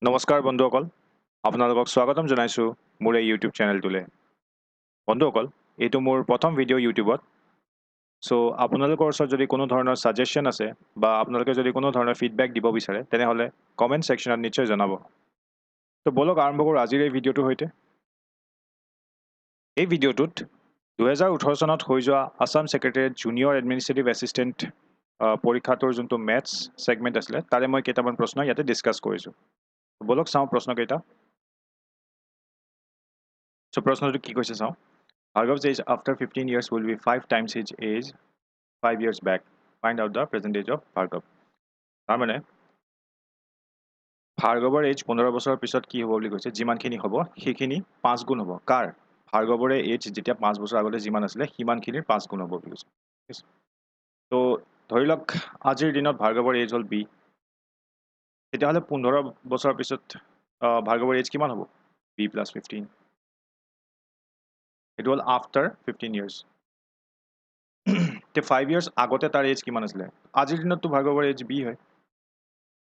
নমস্কাৰ বন্ধুসকল আপোনালোকক স্বাগতম জনাইছোঁ মোৰ এই ইউটিউব চেনেলটোলৈ বন্ধুসকল এইটো মোৰ প্ৰথম ভিডিঅ' ইউটিউবত চ' আপোনালোকৰ ওচৰত যদি কোনো ধৰণৰ ছাজেশ্যন আছে বা আপোনালোকে যদি কোনো ধৰণৰ ফিডবেক দিব বিচাৰে তেনেহ'লে কমেণ্ট ছেকশ্যনত নিশ্চয় জনাব ত' ব'লক আৰম্ভ কৰোঁ আজিৰ এই ভিডিঅ'টোৰ সৈতে এই ভিডিঅ'টোত 2018 চনত হৈ যোৱা Assam secretariat junior administrative assistant পৰীক্ষাটোৰ যোনটো মেথছ ছেগমেণ্ট আছিলে তাৰে মই কেইটামান প্ৰশ্ন ইয়াতে ডিছকাছ কৰিছোঁ ব'লক চাওঁ প্ৰশ্নকেইটা So, প্ৰশ্নটো কি কৈছে চাওঁ Bhargav's age after 15 years will be 5 times his age 5 years back. Find out the present age of Bhargav. তাৰমানে ভাৰ্গৱৰ এজ 15 বছৰৰ পিছত কি হ'ব বুলি কৈছে যিমানখিনি হ'ব সেইখিনি 5 গুণ হ'ব কাৰ ভাৰ্গৱৰে এজ যেতিয়া 5 বছৰ আগতে যিমান আছিলে সিমানখিনিৰ 5 গুণ হ'ব বুলি কৈছে তো ধৰি লওক আজিৰ দিনত ভাৰ্গৱৰ এজ হ'ল বি তেতিয়াহ'লে 15 বছৰৰ পিছত ভাৰ্গৱৰ এজ কিমান হ'ব B plus 15 It was after 15 years. তে 5 years আগতে তাৰ এজ কিমান আছিলে আজিৰ দিনততো ভাৰ্গৱৰ এজ বি হয়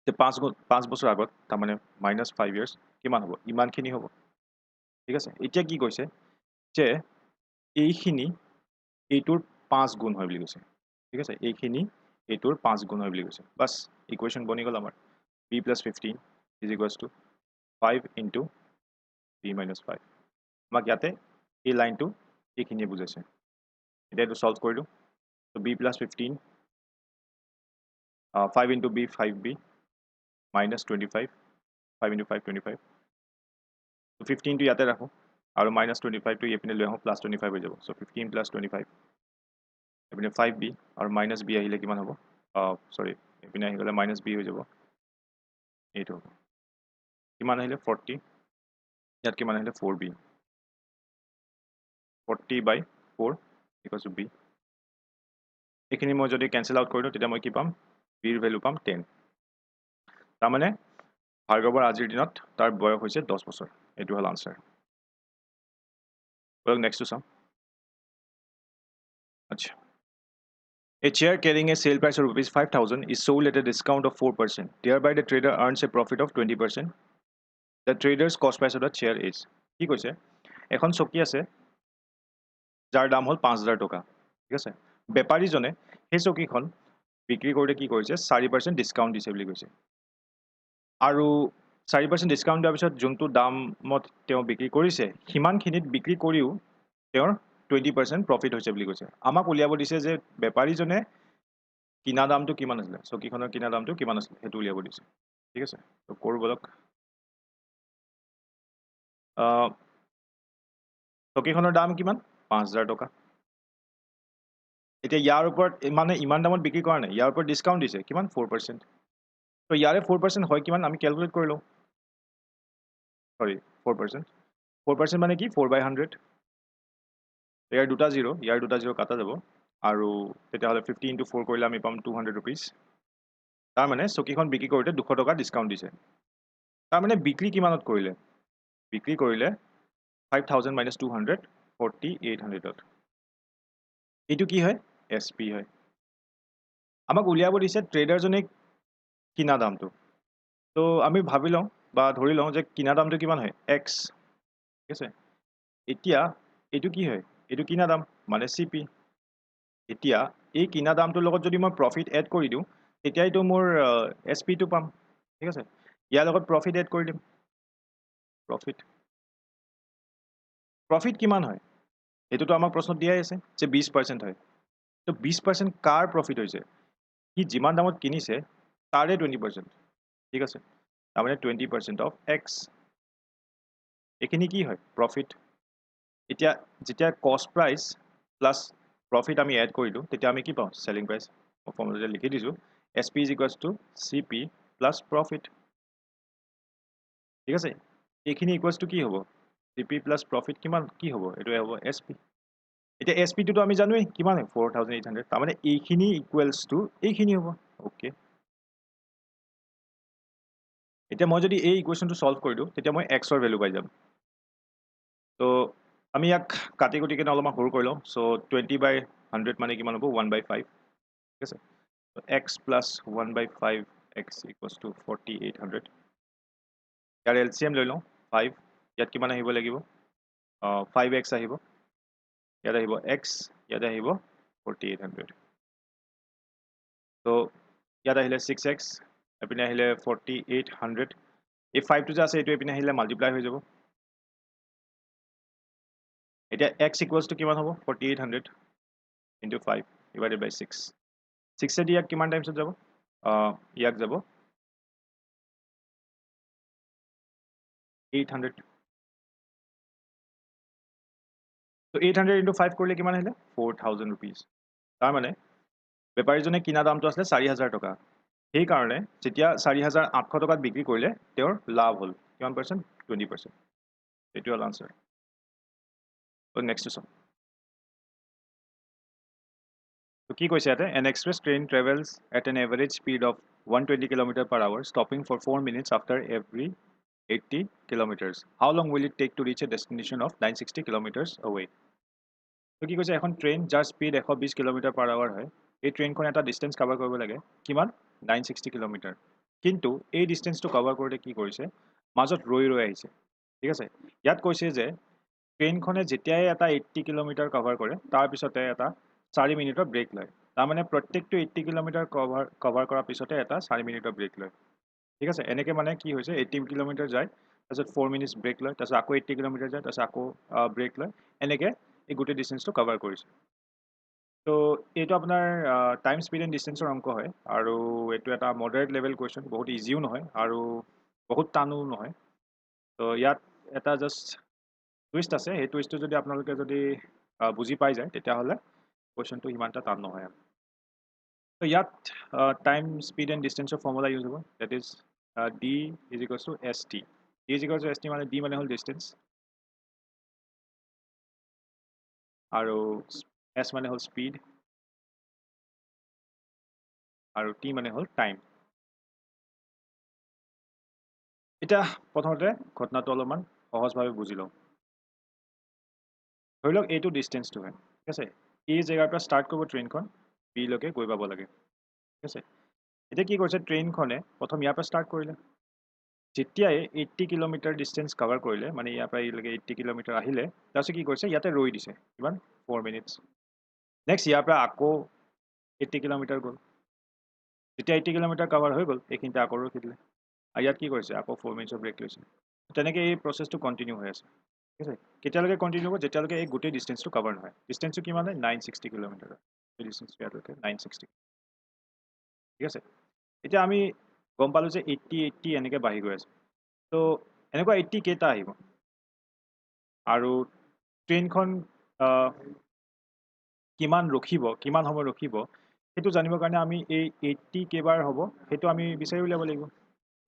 তে 5 বছৰ আগত তাৰমানে -5 years কিমান হ'ব ইমানখিনি হ'ব ঠিক আছে এতিয়া কি কৈছে যে এইখিনি এইটোৰ 5 গুণ হয় বুলি কৈছে ঠিক আছে এইখিনি এইটোৰ 5 গুণ হয় বুলি কৈছে বাছ ইকুৱেশ্যন বনি গ'ল আমাৰ b + 15 is equals to 5 into b - 5 আমাক ইয়াতে এই লাইনটো এইখিনিয়ে বুজাইছে এতিয়া এইটো সলভ কৰিলোঁ So b plus 15, 5 into b, 5b, minus 25, 5 into 5, 25. So 15 to ইয়াতে ৰাখো আৰু minus 25 to এইপিনে লৈ আহোঁ plus 25 হৈ যাব so 15 plus 25 এইপিনে 5b আৰু minus b আহিলে কিমান হ'ব সৰি এইপিনে আহি গ'লে minus b হৈ যাব এইটো হ'ব কিমান আহিলে 40 ইয়াত কিমান আহিলে 4b 40 by 4 equals to b এইখিনি মই যদি কেনচেল আউট কৰি দিওঁ তেতিয়া মই কি পাম b ৰ ভেলু পাম 10 তাৰমানে ভাৰ্গৱৰ আজিৰ দিনত তাৰ বয়স হৈছে 10 বছৰ এইটো হ'ল আনসাৰ বলক নেক্সটটো চাওঁ আচ্ছা A chair carrying a sale price of rupees 5,000 is sold at a discount of 4%. Thereby, the trader earns a profit of 20%. The trader's cost price of the chair is. কি কৈছে এখন চকী আছে যাৰ দাম হ'ল 5,000 টকা ঠিক আছে বেপাৰীজনে সেই চকীখন বিক্ৰী কৰোঁতে কি কৰিছে 4% ডিছকাউণ্ট দিছে বুলি কৈছে আৰু 4% ডিছকাউণ্ট দিয়াৰ পিছত যোনটো দামত তেওঁ বিক্ৰী কৰিছে সিমানখিনিত বিক্ৰী কৰিও তেওঁৰ 20% প্ৰফিট হৈছে বুলি কৈছে আমাক উলিয়াব দিছে যে বেপাৰীজনে কিনা দামটো কিমান আছিলে চকীখনৰ কিনা দামটো কিমান আছিলে সেইটো উলিয়াব দিছে ঠিক আছে তো কৰোঁ বলক চকীখনৰ দাম কিমান 5,000 টকা এতিয়া ইয়াৰ ওপৰত মানে ইমান দামত বিক্ৰী কৰা নাই ইয়াৰ ওপৰত ডিছকাউণ্ট দিছে কিমান 4% তো ইয়াৰে 4% হয় কিমান আমি কেলকুলেট কৰি লওঁ সৰি 4% 4% মানে কি 4/100 ইয়াৰ দুটা জিৰ' কাটা যাব আৰু তেতিয়াহ'লে 50 into 4 কৰিলে আমি পাম 200 rupees তাৰমানে চকীখন বিক্ৰী কৰোঁতে 200 টকা ডিছকাউণ্ট দিছে তাৰমানে বিক্ৰী কিমানত কৰিলে বিক্ৰী কৰিলে 5,000 minus 200 4,800 এইটো কি হয় SP হয় আমাক উলিয়াব দিছে ট্ৰেডাৰজনে কিনা দামটো তো আমি ভাবি লওঁ বা ধৰি লওঁ যে কিনা দামটো কিমান হয় X ঠিক আছে এতিয়া এইটো কি হয় এইটো কিনা দাম মানে CP এতিয়া এই কিনা দামটোৰ লগত যদি মই প্ৰফিট এড কৰি দিওঁ তেতিয়াইতো মোৰ SP টো পাম ঠিক আছে ইয়াৰ লগত প্ৰফিট এড কৰি দিম প্ৰফিট কিমান হয় এইটোতো আমাক প্ৰশ্নত দিয়াই আছে যে 20% হয় তো 20% কাৰ প্ৰফিট হৈছে সি যিমান দামত কিনিছে তাৰে 20% ঠিক আছে তাৰমানে 20% অফ X এইখিনি কি হয় প্ৰফিট এতিয়া যেতিয়া কষ্ট প্ৰাইচ প্লাছ প্ৰফিট আমি এড কৰি দিওঁ তেতিয়া আমি কি পাওঁ চেলিং প্ৰাইচ মই ফৰ্মুলাতে লিখি দিছোঁ SP is equals to CP plus profit ঠিক আছে এইখিনি ইকুৱেলছ টু কি হ'ব CP প্লাছ প্ৰফিট কিমান কি হ'ব এইটোৱে হ'ব SP এতিয়া SP টোতো আমি জানোৱেই কিমান হয় 4,800 তাৰমানে এইখিনি ইকুৱেলছ টু এইখিনি হ'ব অ'কে এতিয়া মই যদি এই ইকুৱেশ্যনটো ছল্ভ কৰি দিওঁ তেতিয়া মই Xৰ ভেলু পাই যাম তো আমি ইয়াক কাটি কুটি কিনে অলপমান সৰু কৰি লওঁ চ' 20/100 মানে কিমান হ'ব 1/5 ঠিক আছে X plus 1/5 X equals to 4,800 year LCM লৈ লওঁ 5 ইয়াত কিমান আহিব লাগিব 5x আহিব ইয়াত আহিব x ইয়াত আহিব 4800 তো ইয়াত আহিলে 6x এপিনে আহিলে 4800 এই 5 টো যে আছে এইটো এপিনে আহিলে মাল্টিপ্লাই হৈ যাব এতিয়া x ইকুৱেলছ টু কিমান হ'ব 4800 ইনটু 5 ডিভাইডেড বাই 6 6 এ দি ইয়াক কিমান টাইমছত যাব ইয়াক যাব 800 তো 800 ইনটু 5 কৰিলে কিমান আহিলে 4000 rupees তাৰ মানে বেপাৰীজনে কিনা দামটো আছিলে 4000 টকা সেইকাৰণে যেতিয়া 4800 টকাত বিক্ৰী কৰিলে তেওঁৰ লাভ হ'ল কিমান পাৰ্চেণ্ট 20% এইটো হ'ল আনসাৰ তো নেক্সট চাওঁ তো কি কৈছে ইয়াতে an express train travels at an average speed of 120 km per hour stopping for 4 minutes after every 80 kilometers how long will it take to reach a destination of 960 kilometers away তো কি কৈছে এখন train যাৰ speed 120 km per hour হয় এই ট্ৰেইনখন এটা distance cover কৰিব লাগে কিমান 960 কিলোমিটাৰ কিন্তু এই ডিষ্টেঞ্চটো কভাৰ কৰোঁতে কি কৰিছে মাজত ৰৈ আহিছে ঠিক আছে ইয়াত কৈছে যে ট্ৰেইনখনে যেতিয়াই এটা 80 কিলোমিটাৰ কভাৰ কৰে তাৰ পিছতে এটা 4 মিনিটৰ ব্ৰেক লয় তাৰমানে প্ৰত্যেকটো 80 কিলোমিটাৰ কভাৰ কৰাৰ পিছতে এটা 4 মিনিটৰ ব্ৰেক লয় ঠিক আছে এনেকৈ মানে কি হৈছে 80 কিলোমিটাৰ যায় তাৰপিছত 4 মিনিটছ ব্ৰেক লয় তাৰপিছত আকৌ 80 কিলোমিটাৰ যায় তাৰপিছত আকৌ ব্ৰেক লয় এনেকৈ এই গোটেই ডিষ্টেঞ্চটো কভাৰ কৰিছে তো এইটো আপোনাৰ টাইম স্পীড এণ্ড ডিষ্টেঞ্চৰ অংক হয় আৰু এইটো এটা মডাৰেট লেভেল কুৱেশ্যন বহুত ইজিও নহয় আৰু বহুত টানো নহয় তো ইয়াত এটা জাষ্ট টুইষ্ট আছে সেই টুইষ্টটো যদি আপোনালোকে যদি বুজি পাই যায় তেতিয়াহ'লে কুৱেশ্যনটো সিমান এটা টান নহয় আৰু তো ইয়াত টাইম স্পীড এণ্ড ডিষ্টেঞ্চৰ ফৰ্মুলা ইউজ হ'ব that is D is equals to S T D is equals to S T মানে ডি মানে হ'ল ডিষ্টেঞ্চ আৰু এছ মানে হ'ল স্পীড আৰু টি মানে হ'ল টাইম এতিয়া প্ৰথমতে ঘটনাটো অলপমান সহজভাৱে বুজি লওঁ ধৰি লওক এইটো ডিষ্টেঞ্চটো হয় ঠিক আছে এই জেগাৰ পৰা ষ্টাৰ্ট কৰিব ট্ৰেইনখন বিলৈকে গৈ পাব লাগে ঠিক আছে এতিয়া কি কৰিছে ট্ৰেইনখনে প্ৰথম ইয়াৰ পৰা ষ্টাৰ্ট কৰিলে যেতিয়াই 80 কিলোমিটাৰ ডিষ্টেঞ্চ কভাৰ কৰিলে মানে ইয়াৰ পৰা এইলৈকে 80 কিলোমিটাৰ আহিলে তাৰপিছত কি কৰিছে ইয়াতে ৰৈ দিছে কিমান 4 মিনিটছ নেক্সট ইয়াৰ পৰা আকৌ 80 কিলোমিটাৰ গ'ল যেতিয়া 80 কিলোমিটাৰ কভাৰ হৈ গ'ল এইখিনিতে আকৌ ৰখি দিলে আৰু ইয়াত কি কৰিছে আকৌ 4 মিনিটছৰ ব্ৰেক লৈছে তেনেকৈ এই প্ৰচেছটো কণ্টিনিউ হৈ আছে ঠিক আছে কেতিয়ালৈকে কণ্টিনিউ হ'ব যেতিয়ালৈকে এই গোটেই ডিষ্টেঞ্চটো কভাৰ নহয় ডিষ্টেঞ্চটো কিমান হয় 960 কিলোমিটাৰ এই ডিষ্টেঞ্চটো ইয়ালৈকে 960 ঠিক আছে এতিয়া আমি গম পালোঁ যে 80 এনেকৈ বাঢ়ি গৈ আছে তো এনেকুৱা 80 কেইটা আহিব আৰু ট্ৰেইনখন কিমান ৰখিব কিমান সময় ৰখিব সেইটো জানিবৰ কাৰণে আমি এই 80 কেইবাৰ হ'ব সেইটো আমি বিচাৰি উলিয়াব লাগিব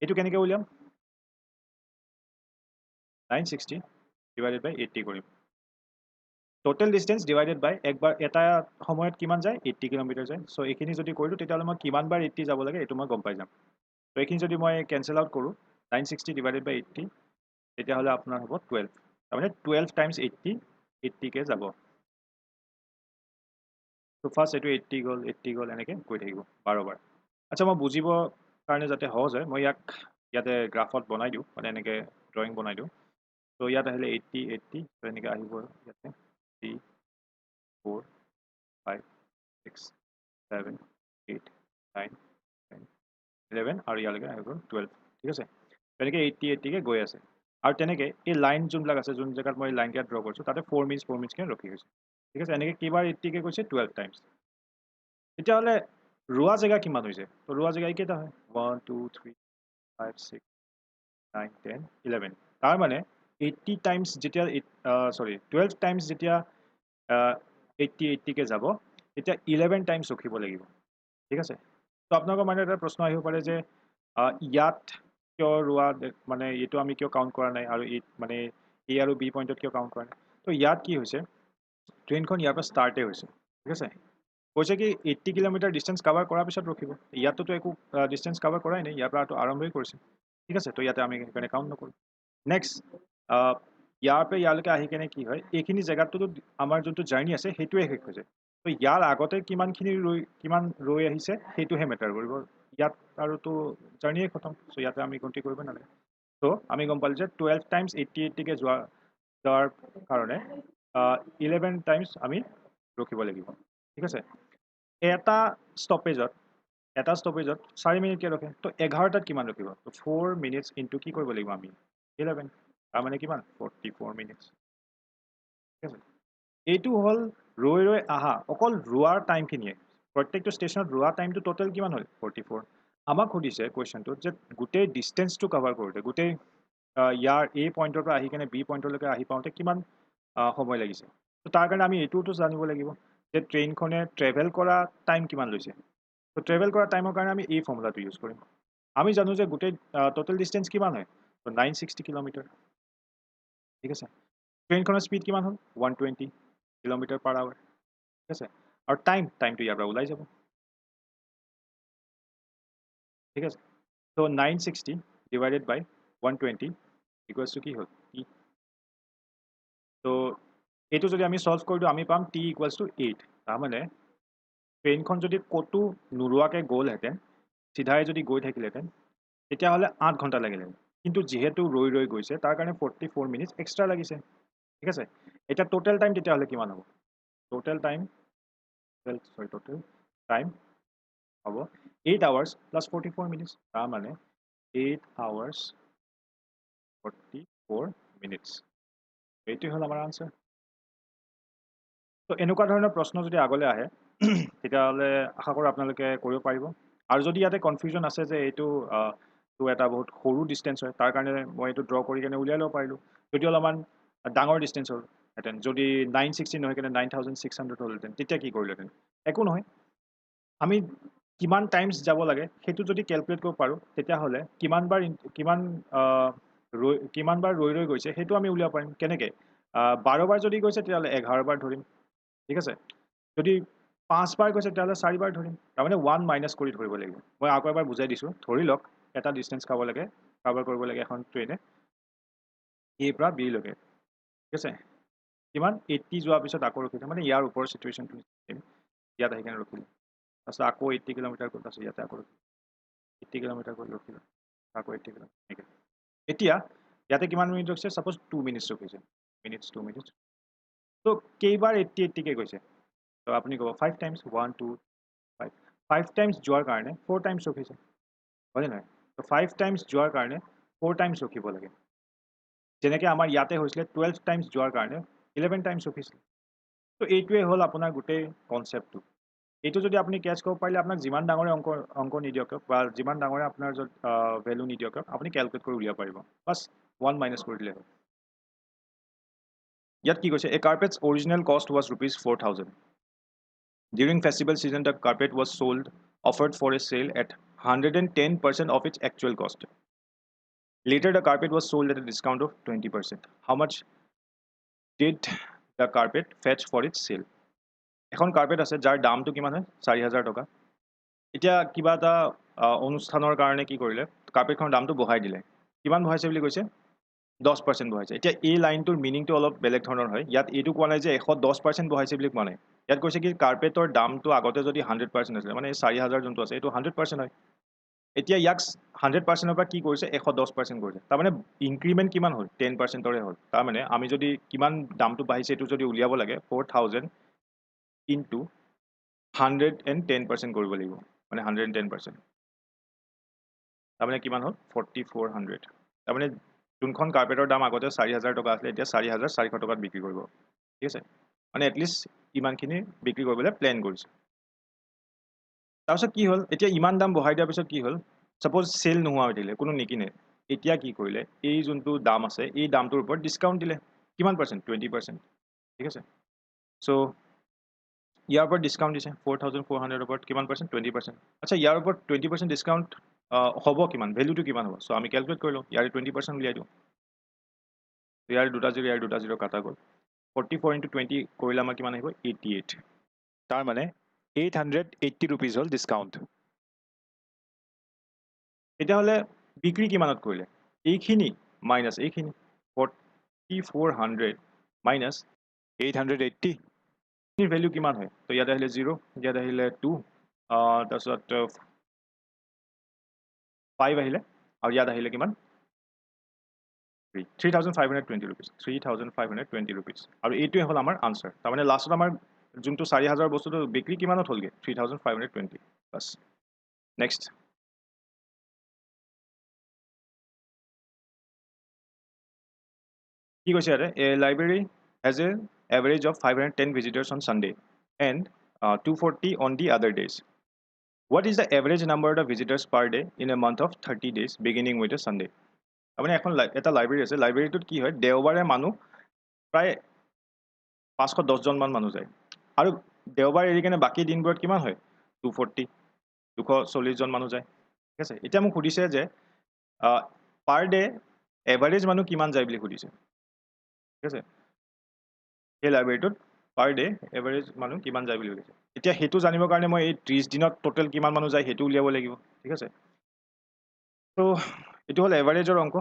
এইটো কেনেকৈ উলিয়াম 960 ডিভাইডেড বাই 80 কৰিম টোটেল ডিষ্টেঞ্চ ডিভাইডেড বাই একবাৰ এটা সময়ত কিমান যায় 80 কিলোমিটাৰ যায় চ' এইখিনি যদি কৰিলোঁ তেতিয়াহ'লে মই কিমানবাৰ 80 যাব লাগে এইটো মই গম পাই যাম ত' এইখিনি যদি মই কেঞ্চেল আউট কৰোঁ 960 ডিভাইডেড বাই 80 তেতিয়াহ'লে আপোনাৰ হ'ব 12 তাৰমানে 12 টাইমছ 80কে যাব ত' ফাৰ্ষ্ট এইটো 80 গ'ল এনেকৈ গৈ থাকিব বাৰবাৰ আচ্ছা মই বুজিবৰ কাৰণে যাতে সহজ হয় মই ইয়াতে গ্ৰাফত বনাই দিওঁ মানে এনেকৈ ড্ৰয়িং বনাই দিওঁ ত' ইয়াত আহিলে 80 ত' এনেকৈ আহিব ইয়াতে 3 4 5 6 7 8 9 10 11 আৰু ইয়ালৈকে আহি গ'ল 12 ঠিক আছে তেনেকৈ 80কে গৈ আছে আৰু তেনেকৈ এই লাইন যোনবিলাক আছে যোন জেগাত মই লাইন কেইটা ড্ৰ কৰিছোঁ তাতে 4 মিনিটছকৈ ৰখি গৈছে ঠিক আছে এনেকৈ কেইবাৰ 80কে গৈছে 12 টাইমছ তেতিয়াহ'লে ৰোৱা জেগা কিমান হৈছে তো ৰোৱা জেগা এইকেইটা হয় 1 2 3 5 6 9 10 11 তাৰ মানে 80 টাইমছ যেতিয়া 12 টাইমছ যেতিয়া 80কে যাব তেতিয়া 11 টাইমছ ৰখিব লাগিব ঠিক আছে তো আপোনালোকৰ মানে এটা প্ৰশ্ন আহিব পাৰে যে ইয়াত কিয় ৰোৱা মানে এইটো আমি কিয় কাউণ্ট কৰা নাই আৰু মানে এ আৰু বি পইণ্টত কিয় কাউণ্ট কৰা নাই তো ইয়াত কি হৈছে ট্ৰেইনখন ইয়াৰ পৰা ষ্টাৰ্টেই হৈছে ঠিক আছে কৈছে কি 80 কিলোমিটাৰ ডিষ্টেঞ্চ কভাৰ কৰাৰ পিছত ৰখিব ইয়াতোতো একো ডিষ্টেঞ্চ কভাৰ কৰাই নাই ইয়াৰ পৰাতো আৰম্ভই কৰিছে ঠিক আছে তো ইয়াতে আমি সেইকাৰণে কাউণ্ট নকৰোঁ নেক্সট ইয়াৰ পৰা ইয়ালৈকে আহি কেনে কি হয় এইখিনি জেগাটোতো আমাৰ যোনটো জাৰ্ণি আছে সেইটোৱে শেষ হৈছে তো ইয়াৰ আগতে কিমান ৰৈ আহিছে সেইটোহে মেটাৰ কৰিব ইয়াত আৰুতো জাৰ্ণিয়ে খতম চ' ইয়াতে আমি গন্তি কৰিব নালাগে সো আমি গম পালোঁ যে 12 টাইমছ 80 কে যোৱাৰ কাৰণে 11 টাইমছ আমি ৰখিব লাগিব ঠিক আছে এটা ষ্টপেজত 4 মিনিটকে ৰখে তো 11টাত কিমান ৰখিব তো 4 মিনিটছ ইনটু কি কৰিব লাগিব আমি 11 তাৰমানে কিমান 44 মিনিটছ ঠিক আছে এইটো হ'ল ৰৈ আহা অকল ৰোৱাৰ টাইমখিনিয়ে প্ৰত্যেকটো ষ্টেচনত ৰোৱা টাইমটো টোটেল কিমান হ'ল 44 আমাক সুধিছে কুৱেশ্যনটোত যে গোটেই ডিষ্টেঞ্চটো কভাৰ কৰোঁতে গোটেই ইয়াৰ এ পইণ্টৰ পৰা আহি কেনে বি পইণ্টলৈকে আহি পাওঁতে কিমান সময় লাগিছে তো তাৰ কাৰণে আমি এইটোতো জানিব লাগিব যে ট্ৰেইনখনে ট্ৰেভেল কৰা টাইম কিমান লৈছে তো ট্ৰেভেল কৰা টাইমৰ কাৰণে আমি এই ফৰ্মুলাটো ইউজ কৰিম আমি জানো যে গোটেই টোটেল ডিষ্টেঞ্চ কিমান হয় তো 960 কিলোমিটাৰ ঠিক আছে ট্ৰেইনখনৰ স্পীড কিমান হ'ল 120 কিলোমিটাৰ পাৰ আৱাৰ ঠিক আছে আৰু টাইমটো ইয়াৰ পৰা ওলাই যাব ঠিক আছে তো 960 ডিভাইডেড বাই 120 ইকুৱেলছ টু কি হ'ল টি তো এইটো যদি আমি সলভ কৰি দিওঁ আমি পাম টি ইকুৱেলছ টু 8 তাৰমানে ট্ৰেইনখন যদি ক'তো নোৰোৱাকৈ গ'লহেঁতেন চিধাই যদি গৈ থাকিলেহেঁতেন তেতিয়াহ'লে 8 ঘণ্টা লাগিলে কিন্তু যিহেতু ৰৈ গৈছে তাৰ কাৰণে 44 মিনিটছ এক্সট্ৰা লাগিছে ঠিক আছে এতিয়া টোটেল টাইম তেতিয়াহ'লে কিমান হ'ব টোটেল টাইম হ'ব 8 আৱাৰ্ছ প্লাছ 44 মিনিটছ তাৰমানে 8 আৱাৰ্ছ 44 মিনিটছ এইটোৱে হ'ল আমাৰ আনচাৰ তো এনেকুৱা ধৰণৰ প্ৰশ্ন যদি আগলৈ আহে তেতিয়াহ'লে আশা কৰোঁ আপোনালোকে কৰিব পাৰিব আৰু যদি ইয়াতে কনফিউজন আছে যে এইটো তো এটা বহুত সৰু ডিষ্টেঞ্চ হয় তাৰ কাৰণে মই এইটো ড্ৰ কৰি কেনে উলিয়াই ল'ব পাৰিলোঁ যদি অলপমান ডাঙৰ ডিষ্টেঞ্চ হ'লহেঁতেন যদি 960 নহয় কেনে 9600 হ'লহেঁতেন তেতিয়া কি কৰিলোহেঁতেন একো নহয় আমি কিমান টাইমছ যাব লাগে সেইটো যদি কেলকুলেট কৰিব পাৰোঁ তেতিয়াহ'লে কিমান বাৰ ৰৈ গৈছে সেইটো আমি উলিয়াব পাৰিম কেনেকৈ 12 বাৰ যদি গৈছে তেতিয়াহ'লে 11 বাৰ ধৰিম ঠিক আছে যদি 5 বাৰ গৈছে তেতিয়াহ'লে 4 বাৰ ধৰিম তাৰমানে 1 মাইনাছ কৰি ধৰিব লাগিব মই আকৌ এবাৰ বুজাই দিছোঁ ধৰি লওক এটা ডিষ্টেঞ্চ কাভাৰ কৰিব লাগে এখন ট্ৰেইনে এ পৰা বিলৈকে ঠিক আছে কিমান 80 যোৱাৰ পিছত আকৌ ৰখিছে মানে ইয়াৰ ওপৰৰ চিটুৱেশ্যনটো ইয়াত আহি কেনে ৰখিলোঁ তাৰপিছত আকৌ 80 কিলোমিটাৰ গ'ল তাৰপিছত ইয়াতে আকৌ 80 কিলোমিটাৰ গ'ল ৰখিলোঁ আকৌ 80 কিলোমিটাৰ এতিয়া ইয়াতে কিমান মিনিট ৰখিছে ছাপ'জ 2 মিনিটছ ৰখিছে 2 মিনিটছ তো কেইবাৰ 80কে গৈছে তো আপুনি ক'ব 5 টাইমছ 1 2 5 টাইমছ যোৱাৰ কাৰণে 4 টাইমছ ৰখিছে হয়নে নহয় তো 5 টাইমছ যোৱাৰ কাৰণে 4 টাইমছ ৰখিব লাগে যেনেকৈ আমাৰ ইয়াতে হৈছিলে 12 টাইমছ যোৱাৰ কাৰণে 11 টাইমছ ৰখিছিলে তো এইটোৱে হ'ল আপোনাৰ গোটেই কনচেপ্টটো এইটো যদি আপুনি কেচ কৰিব পাৰিলে আপোনাক যিমান ডাঙৰে অংক নিদিয়ক বা যিমান ডাঙৰে আপোনাৰ য'ত ভেলু নিদিয়ক আপুনি কেলকুলেট কৰি উলিয়াব পাৰিব বাছ 1 মাইনাছ কৰি দিলে হ'ল ইয়াত কি কৈছে এ কাৰ্পেটছ অৰিজিনেল কষ্ট was ₹4,000 during festival season the carpet was sold offered for a sale at 110% of its actual cost. Later, the carpet was sold at a discount of 20%. How much did the carpet fetch for its sale? এখন carpet আছে যাৰ দামটো কিমান হয় 4,000 টকা এতিয়া কিবা এটা অনুষ্ঠানৰ কাৰণে কি কৰিলে কাৰ্পেটখনৰ দামটো বঢ়াই দিলে কিমান বঢ়াইছে বুলি কৈছে 10% বঢ়াইছে এতিয়া এই লাইনটোৰ মিনিংটো অলপ বেলেগ ধৰণৰ হয় ইয়াত এইটো কোৱা নাই যে 110% বঢ়াইছে বুলি কোৱা নাই ইয়াত কৈছে কি কাৰ্পেটৰ দামটো আগতে যদি 100% আছিলে মানে 4,000 যোনটো আছে এইটো 100% হয় এতিয়া ইয়াক 100%ৰ পৰা কি কৰিছে 110% কৰিছে তাৰমানে ইনক্ৰিমেণ্ট কিমান হ'ল 10%ৰে হ'ল তাৰমানে আমি যদি কিমান দামটো বাঢ়িছে এইটো যদি উলিয়াব লাগে 4,000 ইনটু 110% কৰিব লাগিব মানে 110% তাৰমানে কিমান হ'ল 4,400 তাৰমানে যোনখন কাৰ্পেটৰ দাম আগতে 4,000 টকা আছিলে এতিয়া 4,400 টকাত বিক্ৰী কৰিব ঠিক আছে মানে এটলিষ্ট ইমানখিনি বিক্ৰী কৰিবলৈ প্লেন কৰিছে তাৰপিছত কি হ'ল এতিয়া ইমান দাম বঢ়াই দিয়াৰ পিছত কি হ'ল ছাপ'জ চেল নোহোৱা হৈ থাকিলে কোনো নিকিনে এতিয়া কি কৰিলে এই যোনটো দাম আছে এই দামটোৰ ওপৰত ডিছকাউণ্ট দিলে কিমান পাৰ্চেণ্ট 20% ঠিক আছে চ' ইয়াৰ ওপৰত ডিছকাউণ্ট দিছে 4,400 ওপৰত কিমান পাৰ্চেণ্ট 20% আচ্ছা ইয়াৰ ওপৰত 20% ডিছকাউণ্ট হ'ব কিমান ভেলুটো কিমান হ'ব চ' আমি কেলকুলেট কৰি লওঁ ইয়াৰে 20% উলিয়াই দিওঁ ইয়াৰ দুটা জিৰ' কাটা গ'ল 44 ইনটু 20 কৰিলে আমাৰ কিমান আহিব 88 তাৰমানে 880 ৰুপিজ হ'ল ডিছকাউণ্ট তেতিয়াহ'লে বিক্ৰী কিমানত কৰিলে এইখিনি মাইনাছ এইখিনি 4,400 মাইনাছ 880 ভেলু কিমান হয় তো ইয়াত আহিলে 0 ইয়াত আহিলে 2 তাৰপিছত 5 আহিলে আৰু ইয়াত আহিলে কিমান 3,520 rupees. 3,520 rupees. আৰু এইটোৱে হ'ল আমাৰ আনসাৰ। তাৰমানে লাষ্টত আমাৰ যোনটো 4,000 বস্তুটো বিক্ৰী কিমানত হ'লগে 3,520 বাছ। নেক্সট কি কৈছে ইয়াতে a library has a average of 510 visitors on Sunday and 240 on the other days. What is the average number of visitors per day in a month of 30 days beginning with a Sunday? তাৰমানে এখন এটা library আছে, লাইব্ৰেৰীটোত কি হয় দেওবাৰে মানুহ প্ৰায় 510 জনমান মানুহ যায় আৰু দেওবাৰ এৰি কিনে বাকী দিনবোৰত কিমান হয় 240 240 জন মানুহ যায়। ঠিক আছে, এতিয়া মোক সুধিছে যে পাৰ ডে এভাৰেজ মানুহ কিমান যায় বুলি সুধিছে। ঠিক আছে, সেই লাইব্ৰেৰীটোত পাৰ ডে এভাৰেজ মানুহ কিমান যায় বুলি সুধিছে। এতিয়া সেইটো জানিবৰ কাৰণে মই এই 30 দিনত টোটেল কিমান মানুহ যায় সেইটো উলিয়াব লাগিব। ঠিক আছে, তো এইটো হ'ল এভাৰেজৰ অংক।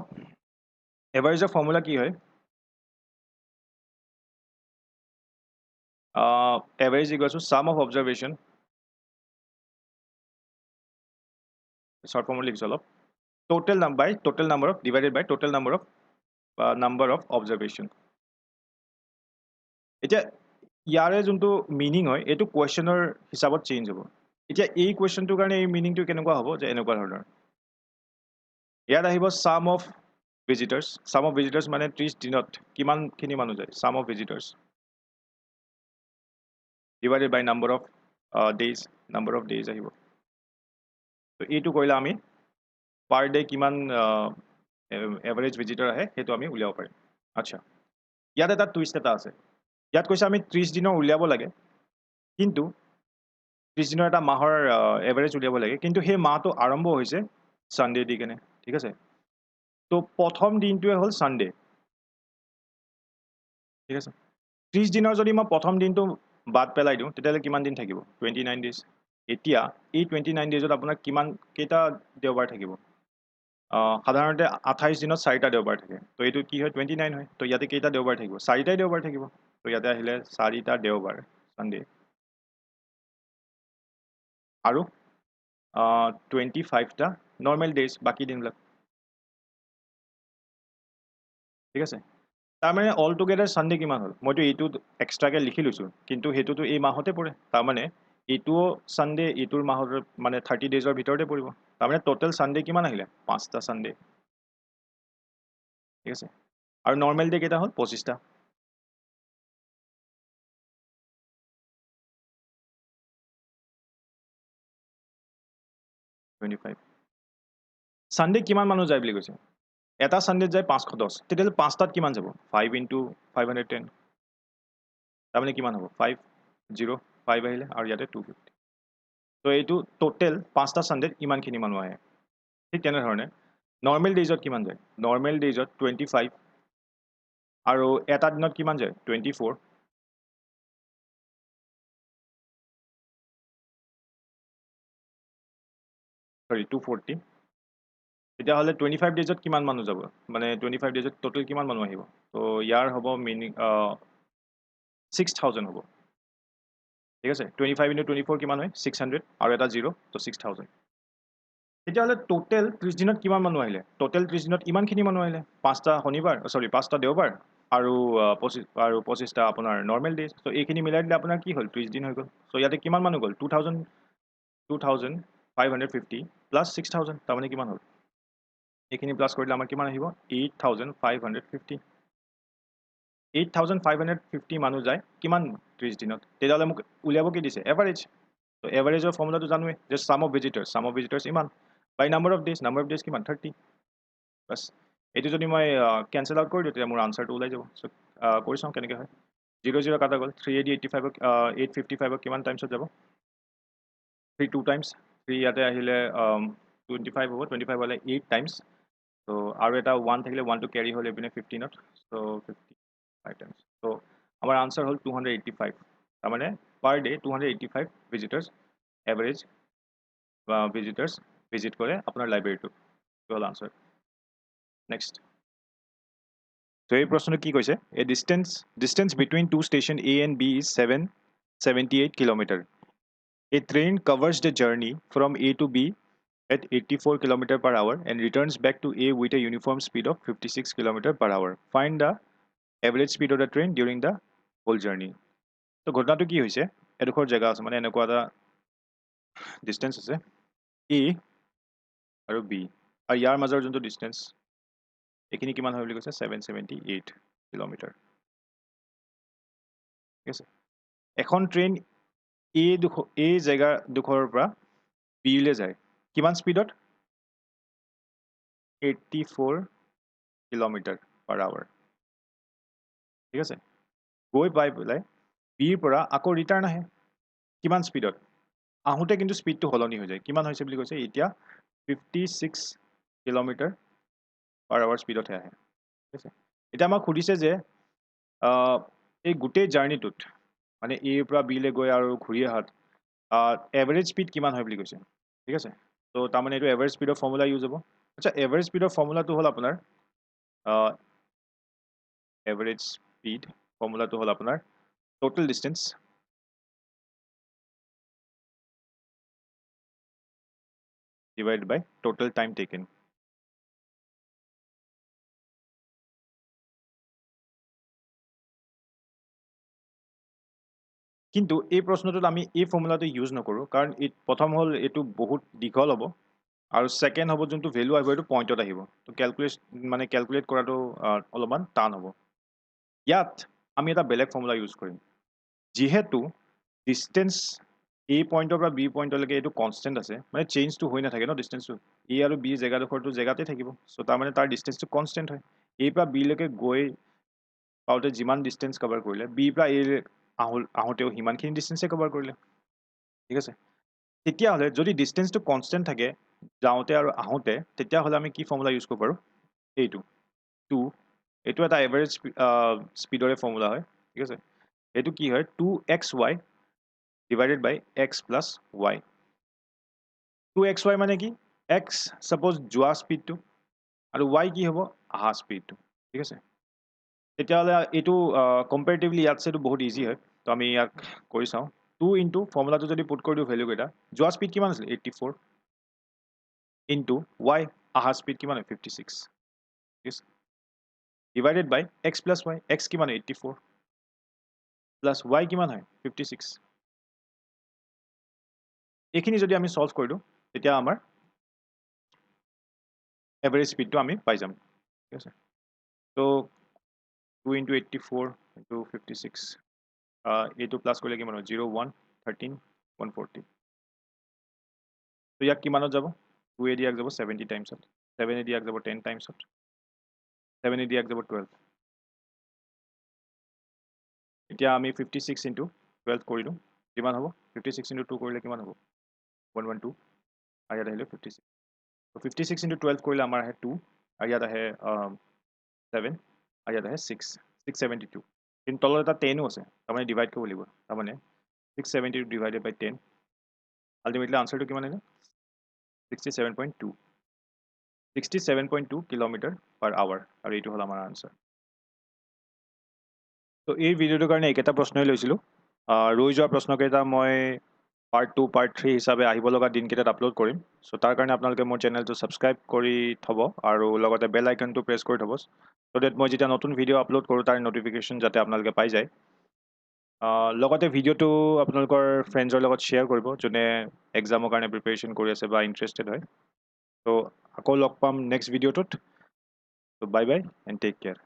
এভাৰেজৰ ফৰ্মুলা কি হয় average equals to sum of observation, short form লিখিছো অলপ, total number of divided by total number of observation. এতিয়া ইয়াৰে যোনটো মিনিং হয় এইটো কুৱেশ্যনৰ হিচাপত চেঞ্জ হ'ব। এতিয়া এই কুৱেশ্যনটোৰ কাৰণে এই মিনিংটো কেনেকুৱা হ'ব যে এনেকুৱা ধৰণৰ ইয়াত আহিব sum of visitors, sum of visitors মানে 30 দিনত কিমানখিনি মানুহ যায়, sum of visitors divided by number of days আহিব। তো এইটো কৰিলে আমি পাৰ ডে কিমান এভাৰেজ ভিজিটৰ আহে সেইটো আমি উলিয়াব পাৰিম। আচ্ছা, ইয়াত এটা টুইষ্ট এটা আছে। ইয়াত কৈছে আমি 30 দিনৰ উলিয়াব লাগে, কিন্তু 30 দিনৰ এটা মাহৰ এভাৰেজ উলিয়াব লাগে, কিন্তু সেই মাহটো আৰম্ভ হৈছে ছানডে দি কেনে। ঠিক আছে, তো প্ৰথম দিনটোৱে হ'ল ছানডে। ঠিক আছে, 30 দিনৰ যদি মই প্ৰথম দিনটো বাদ পেলাই দিওঁ তেতিয়াহ'লে কিমান দিন থাকিব 29 ডেজ। এতিয়া এই 29 ডেজত আপোনাৰ কিমান কেইটা দেওবাৰ থাকিব, সাধাৰণতে 28 দিনত 4টা দেওবাৰ থাকে, তো এইটো কি হয় 29 হয়। তো ইয়াতে কেইটা দেওবাৰ থাকিব 4টাই দেওবাৰ থাকিব। তো ইয়াতে আহিলে 4টা দেওবাৰ ছানডে আৰু 25টা নৰ্মেল ডেজ বাকী দিনবিলাক। ঠিক আছে, তাৰমানে অল টুগেডাৰ ছানডে কিমান হ'ল, মইতো এইটো এক্সট্ৰাকৈ লিখি লৈছোঁ, কিন্তু সেইটোতো এই মাহতে পৰে। তাৰমানে এইটোও ছানডে এইটোৰ মাহৰ মানে 30 ডেজৰ ভিতৰতে পৰিব। তাৰমানে টোটেল ছানডে কিমান আহিলে 5টা ছানডে। ঠিক আছে, আৰু নৰ্মেল ডে কেইটা হ'ল 25টা। ছানডে কিমান মানুহ যায় বুলি কৈছে, এটা ছানডেত যায় 510, তেতিয়াহ'লে 5টাত কিমান যাব 5 × 510, তাৰমানে কিমান হ'ব 505 আহিলে আৰু ইয়াতে 250। তো এইটো টোটেল 5টা ছানডেত ইমানখিনি মানুহ আহে। ঠিক তেনেধৰণে নৰ্মেল ডেইজত কিমান যায়, নৰ্মেল ডেইজত 25 আৰু এটা দিনত কিমান যায় 24, সৰি 240। তেতিয়াহ'লে 25 ডেইজত কিমান মানুহ যাব, মানে 25 ডেইজত টোটেল কিমান মানুহ আহিব। তো ইয়াৰ হ'ব মিনিং 6,000 হ'ব। ঠিক আছে, 25 × 24 কিমান হয় 600 আৰু এটা 0, তো 6,000। তেতিয়াহ'লে টোটেল 30 দিনত কিমান মানুহ আহিলে, টোটেল 30 দিনত ইমানখিনি মানুহ আহিলে, 5টা দেওবাৰ আৰু 25টা আপোনাৰ নৰ্মেল ডেজ। তো এইখিনি মিলাই দিলে আপোনাৰ কি হ'ল 30 দিন হৈ গ'ল। চ' ইয়াতে কিমান মানুহ গ'ল 2,550 প্লাছ 6,000, তাৰমানে কিমান হ'ল এইখিনি প্লাছ কৰিলে আমাৰ কিমান আহিব 8,550। 8,550 মানুহ যায় কিমান 30 দিনত। তেতিয়াহ'লে মোক উলিয়াব কি দিছে এভাৰেজ। তো এভাৰেজৰ ফৰ্মুলাটো জানোৱে যে ছাম অফ ভিজিটাৰ্ছ ইমান বাই নাম্বাৰ অফ ডেজ কিমান 30। বাছ এইটো যদি মই কেঞ্চেল আউট কৰি দিওঁ তেতিয়া মোৰ আনচাৰটো ওলাই যাব। চ' কৰি চাওঁ কেনেকৈ হয়। 0 কাটা গ'ল, 855 কিমান টাইমছত যাব 3 2 টাইমছ, 3 ইয়াতে আহিলে 25 হ'ব, 25 হ'লে 8 টাইমছ। তো আৰু এটা 1 থাকিলে 1টো কেৰি হ'ল এইপিনে 15ত, চ' 55 টাইমছ। তো আমাৰ আনচাৰ হ'ল 285। তাৰমানে পাৰ ডে 285 ভিজিটাৰ্ছ এভাৰেজ ভিজিটাৰ্ছ ভিজিট কৰে আপোনাৰ লাইব্ৰেৰীটো। এইটো হ'ল আনচাৰ। নেক্সট, তো এই প্ৰশ্নটো কি কৈছে, a distance between two station A and B is 778 kilometre. A train covers the journey from A to B at 84 km/h and returns back to A with a uniform speed of 56 km/h. Find the average speed of the train during the whole journey. So ঘটনাটো কি হৈছে এডোখৰ জায়গা আছে মানে এনেকুৱা এটা distance আছে A আৰু B আৰু ইয়াৰ মাজৰ যোনটো ডিসটেন্স এখিনি কিমান হয় বুলি কৈছে 778 কিলোমিটাৰ ঠিক আছে এখন ট্ৰেইন A জায়গা দুখৰৰ পৰা B লৈ যায় কিমান স্পিডত 84 km/h ঠিক আছে গৈ পাই পেলাই বিৰ পৰা আকৌ ৰিটাৰ্ণ আহে কিমান স্পিডত আহোঁতে কিন্তু স্পিডটো হলনি হৈ যায় কিমান হৈছে বুলি কৈছে এতিয়া 56 km/h স্পিডতহে আহে ঠিক আছে এতিয়া আমাক সুধিছে যে এই গোটেই জাৰ্নিটোত মানে এৰ পৰা বিলৈ গৈ আৰু ঘূৰি অহাত এভাৰেজ স্পিড কিমান হয় বুলি কৈছে ঠিক আছে তো তাৰমানে এইটো এভাৰেজ স্পিডৰ ফৰ্মুলা ইউজ হ'ব আচ্ছা এভাৰেজ স্পিডৰ ফৰ্মুলাটো হ'ল আপোনাৰ এভাৰেজ স্পিড ফৰ্মুলাটো হ'ল আপোনাৰ total distance divided by total time taken. কিন্তু এই প্ৰশ্নটোত আমি এই ফৰ্মুলাটো ইউজ নকৰোঁ কাৰণ প্ৰথম হ'ল এইটো বহুত দীঘল হ'ব আৰু ছেকেণ্ড হ'ব যোনটো ভেলু আহিব এইটো পইণ্টত আহিব তো কেলকুলেট কৰাটো অলপমান টান হ'ব ইয়াত আমি এটা বেলেগ ফৰ্মুলা ইউজ কৰিম যিহেতু ডিষ্টেঞ্চ A পইণ্টৰ পৰা B পইণ্টলৈকে এইটো কনষ্টেণ্ট আছে মানে চেঞ্জটো হৈ নাথাকে ন ডিষ্টেঞ্চটো A আৰু B জেগাডোখৰটো জেগাতে থাকিব চ' তাৰমানে তাৰ ডিষ্টেঞ্চটো কনষ্টেণ্ট হয় A পৰা B লৈকে গৈ পাওঁতে যিমান ডিষ্টেঞ্চ কভাৰ কৰিলে B পৰা A আহোঁতেও সিমানখিনি ডিষ্টেঞ্চে কভাৰ কৰিলে ঠিক আছে তেতিয়াহ'লে যদি ডিষ্টেঞ্চটো কনষ্টেণ্ট থাকে যাওঁতে আৰু আহোঁতে তেতিয়াহ'লে আমি কি ফৰ্মুলা ইউজ কৰিব পাৰোঁ এইটো এটা এভাৰেজ স্পীডৰে ফৰ্মুলা হয় ঠিক আছে এইটো কি হয় 2xy divided by x plus y 2xy মানে কি x suppose যোৱা স্পীডটো আৰু y কি হ'ব আহা স্পীডটো ঠিক আছে তেতিয়াহ'লে এইটো কম্পেৰেটিভলি ইয়াতছে এইটো বহুত ইজি হয় তো আমি ইয়াক কৰি চাওঁ 2 ইনটু ফৰ্মুলাটো যদি পুট কৰি দিওঁ ভেলু কেইটা যোৱা স্পীড কিমান আছিল 84 ইনটু y আহা স্পীড কিমান হয় 56 ঠিক আছে ডিভাইডেড বাই x প্লাছ y x কিমান হয় 84 প্লাছ y কিমান হয় 56 এইখিনি যদি আমি সলভ কৰি দিওঁ তেতিয়া আমাৰ এভাৰেজ স্পীডটো আমি পাই যাম ঠিক আছে তো 2 into 84 into 56 এইটো প্লাছ কৰিলে কিমান হয় 0 1 13 140 তো ইয়াক কিমানত যাব 2 এ দিয়াক যাব 70 টাইমছত 7 এ দিয়াক যাব 10 টাইমছত 7 এ দিয়াক যাব 12 এতিয়া আমি 56 into 12 কৰি দিওঁ কিমান হ'ব 56 into 2 কৰিলে কিমান হ'ব 112 আৰু ইয়াত আহিলে 56 তো 56 into 12 কৰিলে আমাৰ আহে 2 আৰু ইয়াত আহে 7 আৰু ইয়াত আহে 672 কিন্তু তলত এটা 10ও আছে তাৰমানে ডিভাইড কৰিব লাগিব তাৰমানে 672 ডিভাইডেড বাই 10 আল্টিমেটলি আনসাৰটো কিমান আহিলে 67.2 km/h আৰু এইটো হ'ল আমাৰ আনসাৰ তো এই ভিডিঅ'টোৰ কাৰণে এইকেইটা প্ৰশ্নই লৈছিলোঁ ৰৈ যোৱা প্ৰশ্নকেইটা মই পাৰ্ট 2 পাৰ্ট 3 হিচাপে আহিব লগা দিনকেইটাত আপলোড কৰিম চ' তাৰ কাৰণে আপোনালোকে মোৰ চেনেলটো ছাবস্ক্ৰাইব কৰি থ'ব আৰু লগতে বেল আইকনটো প্ৰেছ কৰি থ'ব চ' ডেট মই যেতিয়া নতুন ভিডিঅ' আপলোড কৰোঁ তাৰ নটিফিকেশ্যন যাতে আপোনালোকে পাই যায় লগতে ভিডিঅ'টো আপোনালোকৰ ফ্ৰেণ্ডছৰ লগত শ্বেয়াৰ কৰিব যোনে এক্সামৰ কাৰণে প্ৰিপেৰেশ্যন কৰি আছে বা ইণ্টাৰেষ্টেড হয় ত' আকৌ লগ পাম নেক্সট ভিডিঅ'টোত ত' bye bye and take care